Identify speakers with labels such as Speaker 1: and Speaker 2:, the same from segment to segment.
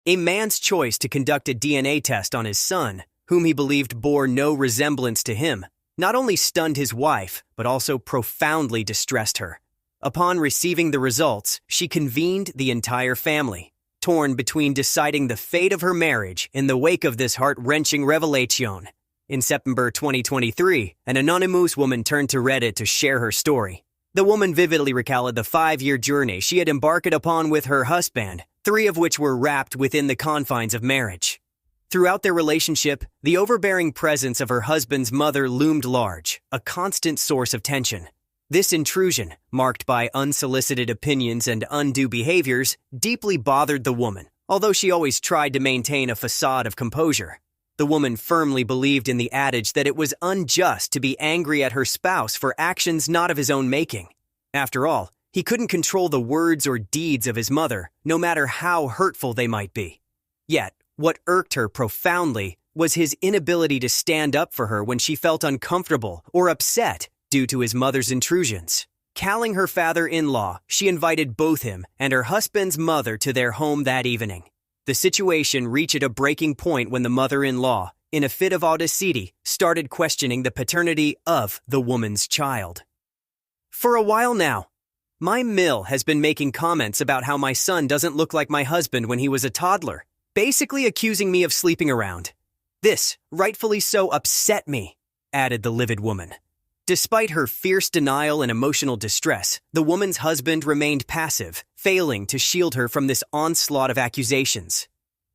Speaker 1: A man's choice to conduct a DNA test on his son, whom he believed bore no resemblance to him, not only stunned his wife, but also profoundly distressed her. Upon receiving the results, she convened the entire family, torn between deciding the fate of her marriage in the wake of this heart-wrenching revelation. In September 2023, an anonymous woman turned to Reddit to share her story. The woman vividly recounted the 5-year journey she had embarked upon with her husband, 3 of which were wrapped within the confines of marriage. Throughout their relationship, the overbearing presence of her husband's mother loomed large, a constant source of tension. This intrusion, marked by unsolicited opinions and undue behaviors, deeply bothered the woman, although she always tried to maintain a facade of composure. The woman firmly believed in the adage that it was unjust to be angry at her spouse for actions not of his own making. After all, he couldn't control the words or deeds of his mother, no matter how hurtful they might be. Yet, what irked her profoundly was his inability to stand up for her when she felt uncomfortable or upset due to his mother's intrusions. Calling her father-in-law, she invited both him and her husband's mother to their home that evening. The situation reached a breaking point when the mother-in-law, in a fit of audacity, started questioning the paternity of the woman's child. For a while now, my mill has been making comments about how my son doesn't look like my husband when he was a toddler, basically accusing me of sleeping around. This, rightfully so, upset me, added the livid woman. Despite her fierce denial and emotional distress, the woman's husband remained passive, failing to shield her from this onslaught of accusations.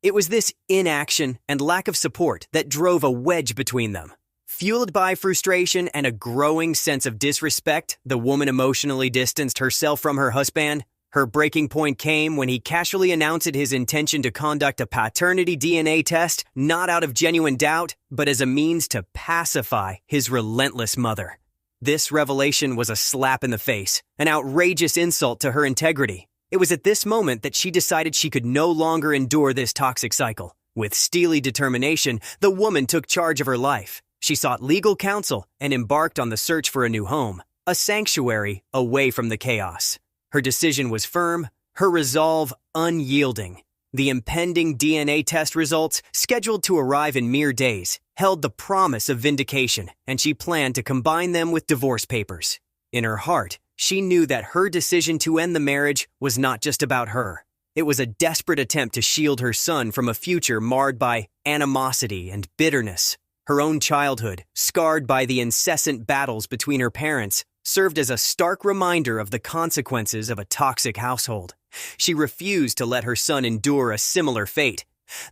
Speaker 1: It was this inaction and lack of support that drove a wedge between them. Fueled by frustration and a growing sense of disrespect, the woman emotionally distanced herself from her husband. Her breaking point came when he casually announced his intention to conduct a paternity DNA test, not out of genuine doubt, but as a means to pacify his relentless mother. This revelation was a slap in the face, an outrageous insult to her integrity. It was at this moment that she decided she could no longer endure this toxic cycle. With steely determination, the woman took charge of her life. She sought legal counsel and embarked on the search for a new home, a sanctuary away from the chaos. Her decision was firm, her resolve unyielding. The impending DNA test results, scheduled to arrive in mere days, held the promise of vindication, and she planned to combine them with divorce papers. In her heart, she knew that her decision to end the marriage was not just about her. It was a desperate attempt to shield her son from a future marred by animosity and bitterness. Her own childhood, scarred by the incessant battles between her parents, served as a stark reminder of the consequences of a toxic household. She refused to let her son endure a similar fate.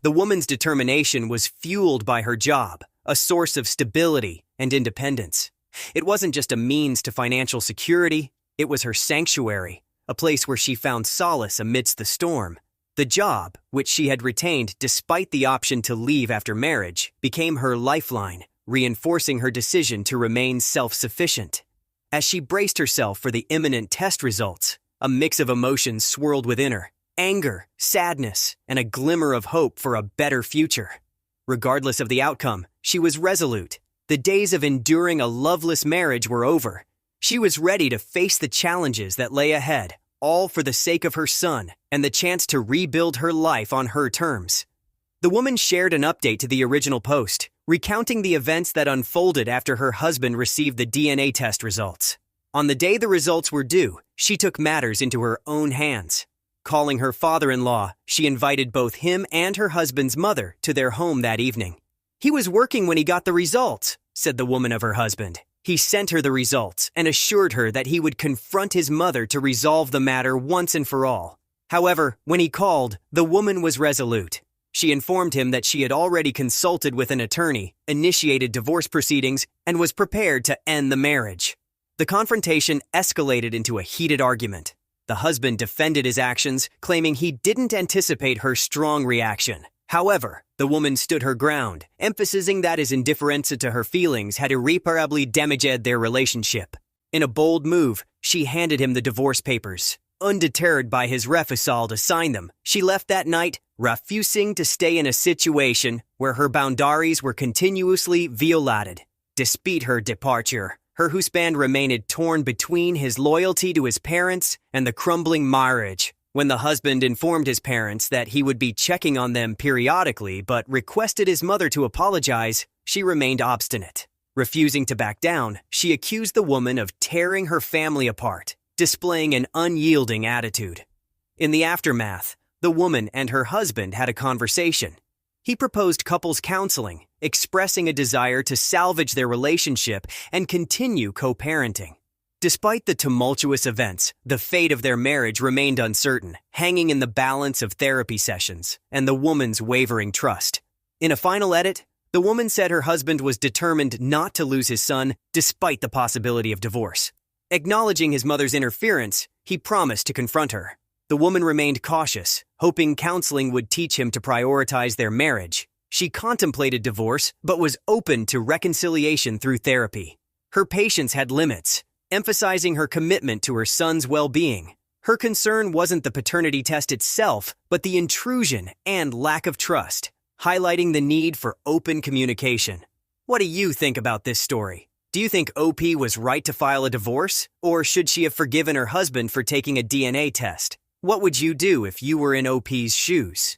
Speaker 1: The woman's determination was fueled by her job, a source of stability and independence. It wasn't just a means to financial security, it was her sanctuary, a place where she found solace amidst the storm. The job, which she had retained despite the option to leave after marriage, became her lifeline, reinforcing her decision to remain self-sufficient. As she braced herself for the imminent test results, a mix of emotions swirled within her: anger, sadness, and a glimmer of hope for a better future. Regardless of the outcome, she was resolute. The days of enduring a loveless marriage were over. She was ready to face the challenges that lay ahead, all for the sake of her son and the chance to rebuild her life on her terms. The woman shared an update to the original post, recounting the events that unfolded after her husband received the DNA test results. On the day the results were due, she took matters into her own hands. Calling her father-in-law, she invited both him and her husband's mother to their home that evening. "He was working when he got the results," said the woman of her husband. He sent her the results and assured her that he would confront his mother to resolve the matter once and for all. However, when he called, the woman was resolute. She informed him that she had already consulted with an attorney, initiated divorce proceedings, and was prepared to end the marriage. The confrontation escalated into a heated argument. The husband defended his actions, claiming he didn't anticipate her strong reaction. However, the woman stood her ground, emphasizing that his indifference to her feelings had irreparably damaged their relationship. In a bold move, she handed him the divorce papers. Undeterred by his refusal to sign them, she left that night, refusing to stay in a situation where her boundaries were continuously violated. Despite her departure, her husband remained torn between his loyalty to his parents and the crumbling marriage. When the husband informed his parents that he would be checking on them periodically but requested his mother to apologize, she remained obstinate. Refusing to back down, she accused the woman of tearing her family apart, displaying an unyielding attitude. In the aftermath, the woman and her husband had a conversation. He proposed couples counseling, expressing a desire to salvage their relationship and continue co-parenting. Despite the tumultuous events, the fate of their marriage remained uncertain, hanging in the balance of therapy sessions and the woman's wavering trust. In a final edit, the woman said her husband was determined not to lose his son despite the possibility of divorce. Acknowledging his mother's interference, he promised to confront her. The woman remained cautious, hoping counseling would teach him to prioritize their marriage. She contemplated divorce, but was open to reconciliation through therapy. Her patience had limits, emphasizing her commitment to her son's well-being. Her concern wasn't the paternity test itself, but the intrusion and lack of trust, highlighting the need for open communication. What do you think about this story? Do you think OP was right to file a divorce? Or should she have forgiven her husband for taking a DNA test? What would you do if you were in OP's shoes?